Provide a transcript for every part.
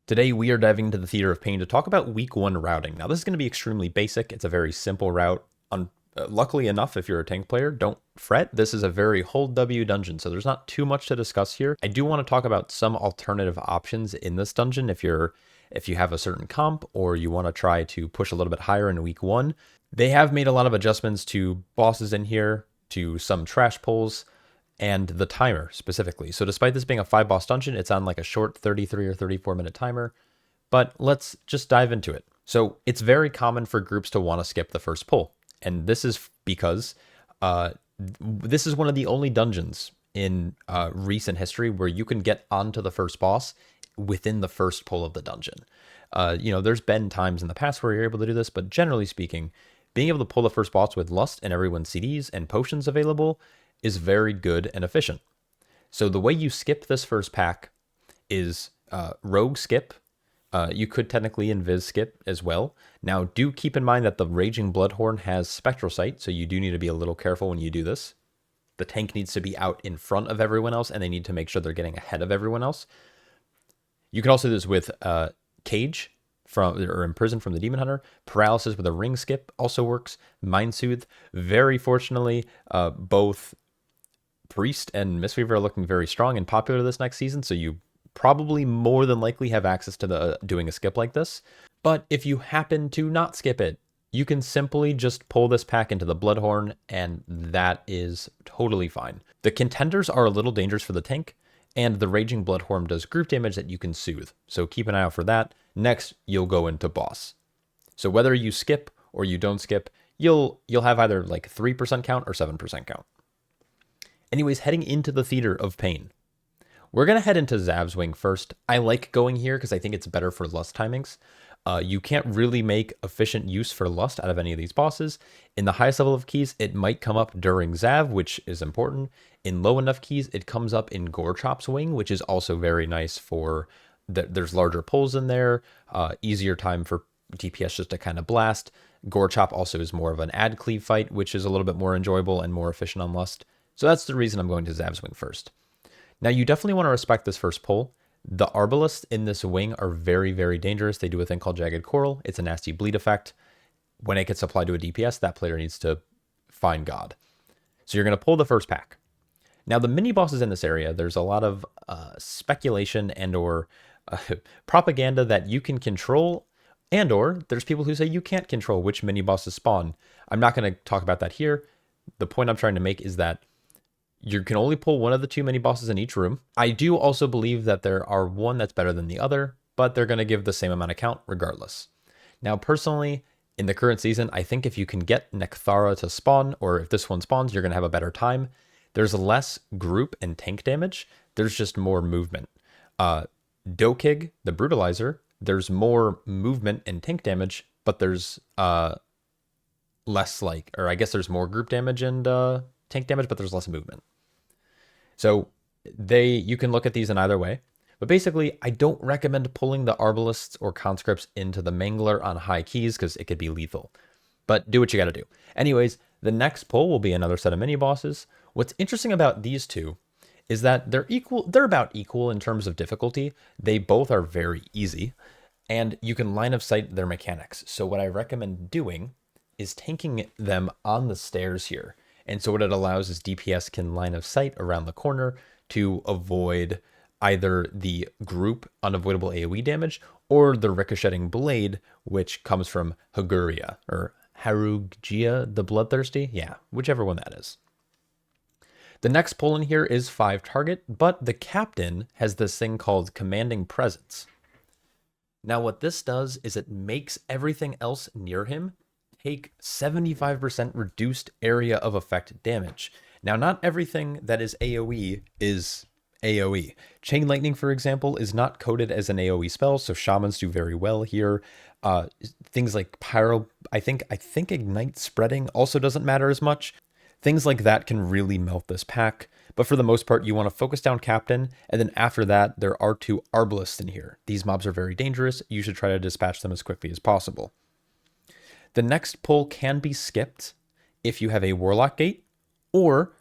Today we are diving into the Theater of Pain to talk about week 1 routing. Now this is going to be extremely basic. It's a very simple route. Luckily enough, if you're a tank player, don't fret. This is a very hold W dungeon, so there's not too much to discuss here. I do want to talk about some alternative options in this dungeon if you have a certain comp or you want to try to push a little bit higher in week 1. They have made a lot of adjustments to bosses in here, to some trash pulls, and the timer specifically. So despite this being a 5-boss dungeon, it's on like a short 33 or 34 minute timer, but let's just dive into it. So it's very common for groups to want to skip the first pull, and this is because this is one of the only dungeons in recent history where you can get onto the first boss within the first pull of the dungeon. There's been times in the past where you're able to do this, but generally speaking, being able to pull the first boss with Lust and everyone's CDs and potions available is very good and efficient. So the way you skip this first pack is rogue skip. You could technically invis skip as well. Now do keep in mind that the Raging Bloodhorn has Spectral Sight, so you do need to be a little careful when you do this. The tank needs to be out in front of everyone else, and they need to make sure they're getting ahead of everyone else. You can also do this with Cage or Imprison from the Demon Hunter. Paralysis with a Ring Skip also works. Mind Soothe. Very fortunately, both Priest and Mistweaver are looking very strong and popular this next season, so you probably more than likely have access to doing a skip like this. But if you happen to not skip it, you can simply just pull this pack into the Bloodhorn, and that is totally fine. The contenders are a little dangerous for the tank, and the Raging Bloodhorn does group damage that you can soothe, so keep an eye out for that. Next, you'll go into boss. So whether you skip or you don't skip, you'll have either like 3% count or 7% count. Anyways, heading into the Theater of Pain. We're going to head into Zav's Wing first. I like going here because I think it's better for Lust timings. You can't really make efficient use for Lust out of any of these bosses. In the highest level of keys, it might come up during Zav, which is important. In low enough keys, it comes up in Gorechop's Wing, which is also very nice for... There's larger pulls in there, easier time for DPS just to kind of blast. Gorechop also is more of an ad cleave fight, which is a little bit more enjoyable and more efficient on Lust. So that's the reason I'm going to Zav's Wing first. Now, you definitely want to respect this first pull. The Arbalists in this wing are very, very dangerous. They do a thing called Jagged Coral. It's a nasty bleed effect. When it gets applied to a DPS, that player needs to find God. So you're going to pull the first pack. Now, the mini-bosses in this area, there's a lot of speculation and or propaganda that you can control, and or there's people who say you can't control which mini-bosses spawn. I'm not going to talk about that here. The point I'm trying to make is that you can only pull one of the 2 mini-bosses in each room. I do also believe that there are one that's better than the other, but they're going to give the same amount of count regardless. Now, personally, in the current season, I think if you can get Nekthara to spawn, or if this one spawns, you're going to have a better time. There's less group and tank damage. There's just more movement. Dokig, the Brutalizer, there's more movement and tank damage, but there's less there's more group damage and tank damage, but there's less movement. So you can look at these in either way. But basically, I don't recommend pulling the Arbalists or Conscripts into the Mangler on high keys because it could be lethal. But do what you got to do. Anyways, the next pull will be another set of mini-bosses. What's interesting about these two is that they're equal. They're about equal in terms of difficulty. They both are very easy, and you can line of sight their mechanics. So what I recommend doing is tanking them on the stairs here. And so what it allows is DPS can line of sight around the corner to avoid either the group unavoidable AoE damage or the ricocheting blade, which comes from Haguria or Harugia the Bloodthirsty. Yeah, whichever one that is. The next pull in here is 5 target, but the captain has this thing called Commanding Presence. Now what this does is it makes everything else near him take 75% reduced area of effect damage. Now, not everything that is AoE is AoE. Chain Lightning, for example, is not coded as an AoE spell, so Shamans do very well here. Things like Pyro, I think Ignite Spreading also doesn't matter as much. Things like that can really melt this pack, but for the most part, you want to focus down Captain, and then after that, there are 2 Arbalists in here. These mobs are very dangerous. You should try to dispatch them as quickly as possible. The next pull can be skipped if you have a Warlock Gate, or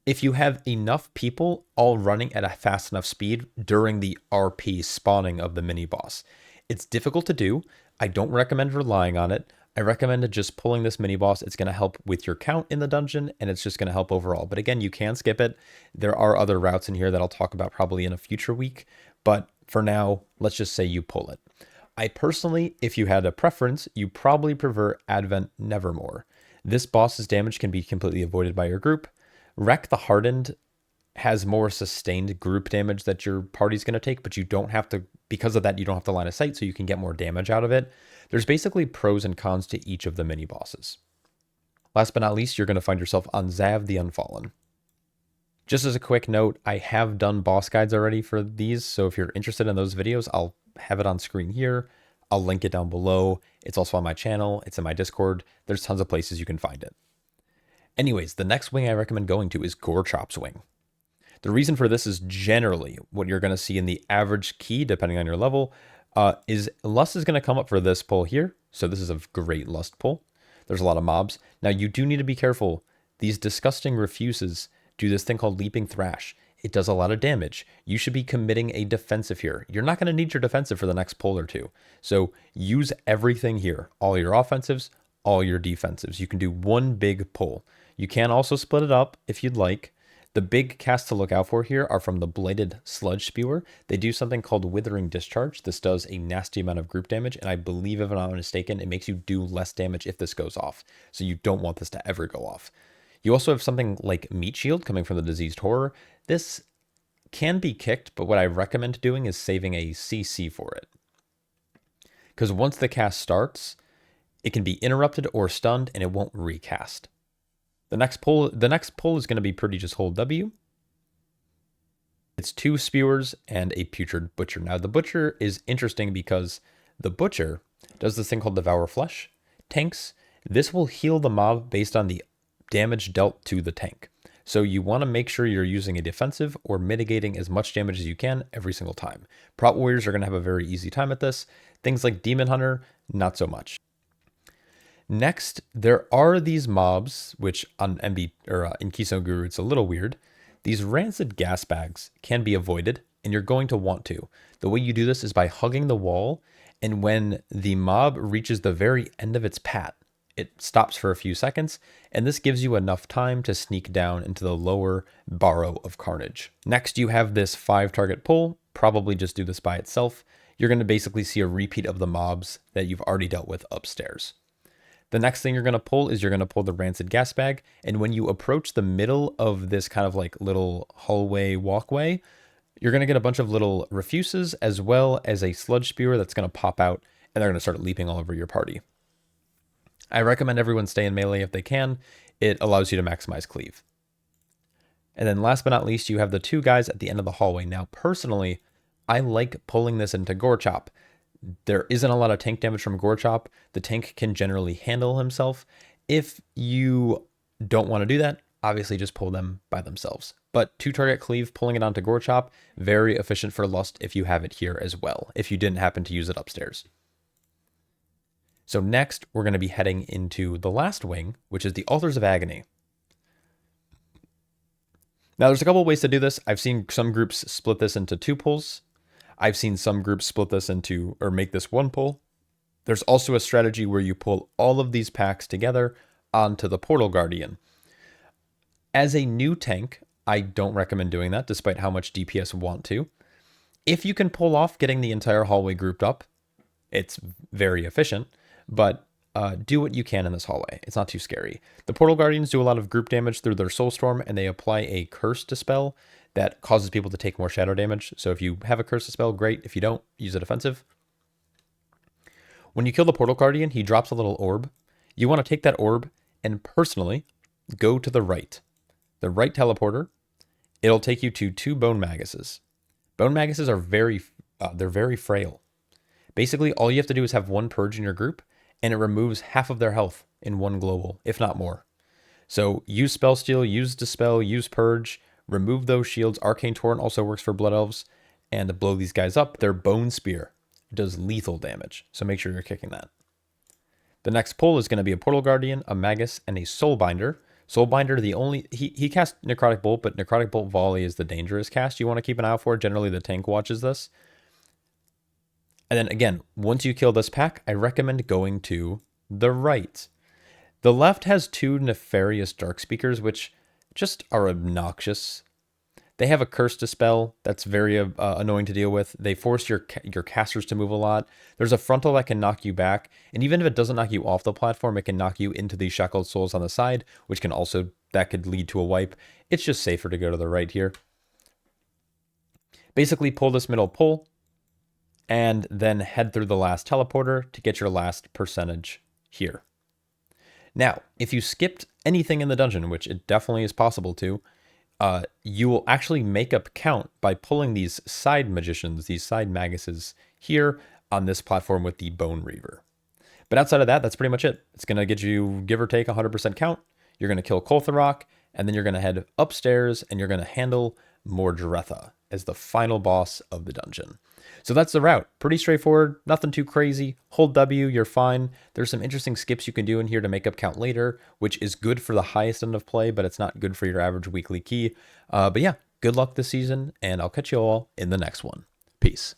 if you have enough people all running at a fast enough speed during the RP spawning of the mini boss. It's difficult to do. I don't recommend relying on it. I recommend just pulling this mini boss. It's going to help with your count in the dungeon, and it's just going to help overall. But again, you can skip it. There are other routes in here that I'll talk about probably in a future week. But for now, let's just say you pull it. I personally, if you had a preference, you probably prefer Advent Nevermore. This boss's damage can be completely avoided by your group. Wreck the Hardened has more sustained group damage that your party's going to take, but you don't have to, because of that, you don't have to line of sight, so you can get more damage out of it. There's basically pros and cons to each of the mini bosses. Last but not least, you're going to find yourself on Zav the Unfallen. Just as a quick note, I have done boss guides already for these, so if you're interested in those videos, I'll have it on screen here. I'll link it down below. It's also on my channel. It's in my Discord. There's tons of places you can find it. Anyways, the next wing I recommend going to is Gorechop's wing. The reason for this is generally what you're going to see in the average key, depending on your level, is Lust is going to come up for this pull here. So this is a great Lust pull. There's a lot of mobs. Now you do need to be careful. These disgusting refuses do this thing called Leaping Thrash. It does a lot of damage. You should be committing a defensive here. You're not going to need your defensive for the next pull or two. So use everything here. All your offensives, all your defensives. You can do one big pull. You can also split it up if you'd like. The big casts to look out for here are from the Blighted Sludge Spewer. They do something called Withering Discharge. This does a nasty amount of group damage, and I believe, if I'm not mistaken, it makes you do less damage if this goes off. So you don't want this to ever go off. You also have something like Meat Shield coming from the Diseased Horror. This can be kicked, but what I recommend doing is saving a CC for it. Because once the cast starts, it can be interrupted or stunned, and it won't recast. The next pull is going to be pretty just hold W. It's 2 Spewers and a Putrid Butcher. Now, the Butcher is interesting because the Butcher does this thing called Devour Flesh. Tanks, this will heal the mob based on the damage dealt to the tank. So you want to make sure you're using a defensive or mitigating as much damage as you can every single time. Prot Warriors are going to have a very easy time at this. Things like Demon Hunter, not so much. Next, there are these mobs, which on MB or in Keystone Guru, it's a little weird. These rancid gas bags can be avoided, and you're going to want to. The way you do this is by hugging the wall, and when the mob reaches the very end of its pat, it stops for a few seconds, and this gives you enough time to sneak down into the lower Barrow of Carnage. Next, you have this 5-target pull. Probably just do this by itself. You're going to basically see a repeat of the mobs that you've already dealt with upstairs. The next thing you're going to pull is you're going to pull the Rancid Gas Bag, and when you approach the middle of this kind of like little hallway walkway, you're going to get a bunch of little refuses as well as a Sludge Spewer that's going to pop out, and they're going to start leaping all over your party. I recommend everyone stay in melee if they can. It allows you to maximize cleave. And then last but not least, you have the 2 guys at the end of the hallway. Now, personally, I like pulling this into Gorechop. There isn't a lot of tank damage from Gorechop. The tank can generally handle himself. If you don't want to do that, obviously just pull them by themselves. But 2-target cleave, pulling it onto Gorechop, very efficient for Lust if you have it here as well, if you didn't happen to use it upstairs. So next, we're going to be heading into the last wing, which is the Altars of Agony. Now, there's a couple ways to do this. I've seen some groups split this into 2 pulls. I've seen some groups split this into, or make this 1 pull. There's also a strategy where you pull all of these packs together onto the Portal Guardian. As a new tank, I don't recommend doing that, despite how much DPS want to. If you can pull off getting the entire hallway grouped up, it's very efficient, but do what you can in this hallway. It's not too scary. The Portal Guardians do a lot of group damage through their Soulstorm, and they apply a Curse Dispel that causes people to take more shadow damage. So if you have a Curse Dispel, great. If you don't, use a defensive. When you kill the Portal Guardian, he drops a little orb. You want to take that orb and personally go to the right teleporter. It'll take you to 2 Bone Maguses. Bone Maguses are they're very frail. Basically, all you have to do is have 1 purge in your group, and it removes half of their health in 1 global, if not more. So use Spell Steal, use Dispel, use Purge, remove those shields. Arcane Torrent also works for Blood Elves, and to blow these guys up, their Bone Spear does lethal damage, so make sure you're kicking that. The next pull is going to be a Portal Guardian, a Magus, and a Soulbinder. Soulbinder, he casts Necrotic Bolt, but Necrotic Bolt Volley is the dangerous cast you want to keep an eye out for. Generally, the tank watches this. And then again, once you kill this pack, I recommend going to the right. The left has 2 Nefarious Dark Speakers, which just are obnoxious. They have a Curse Dispel that's very annoying to deal with. They force your casters to move a lot. There's a frontal that can knock you back, and even if it doesn't knock you off the platform, it can knock you into these Shackled Souls on the side, which can also, that could lead to a wipe. It's just safer to go to the right here. Basically, pull this middle pull, and then head through the last teleporter to get your last percentage here. Now, if you skipped anything in the dungeon, which it definitely is possible to, you will actually make up count by pulling these side magicians, these side maguses here on this platform with the Bone Reaver. But outside of that, that's pretty much it. It's going to get you, give or take, 100% count. You're going to kill Koltharok, and then you're going to head upstairs, and you're going to handle Mordretha as the final boss of the dungeon. So that's the route. Pretty straightforward, nothing too crazy. Hold W, you're fine. There's some interesting skips you can do in here to make up count later, which is good for the highest end of play, but it's not good for your average weekly key. But yeah, good luck this season, and I'll catch you all in the next one. Peace.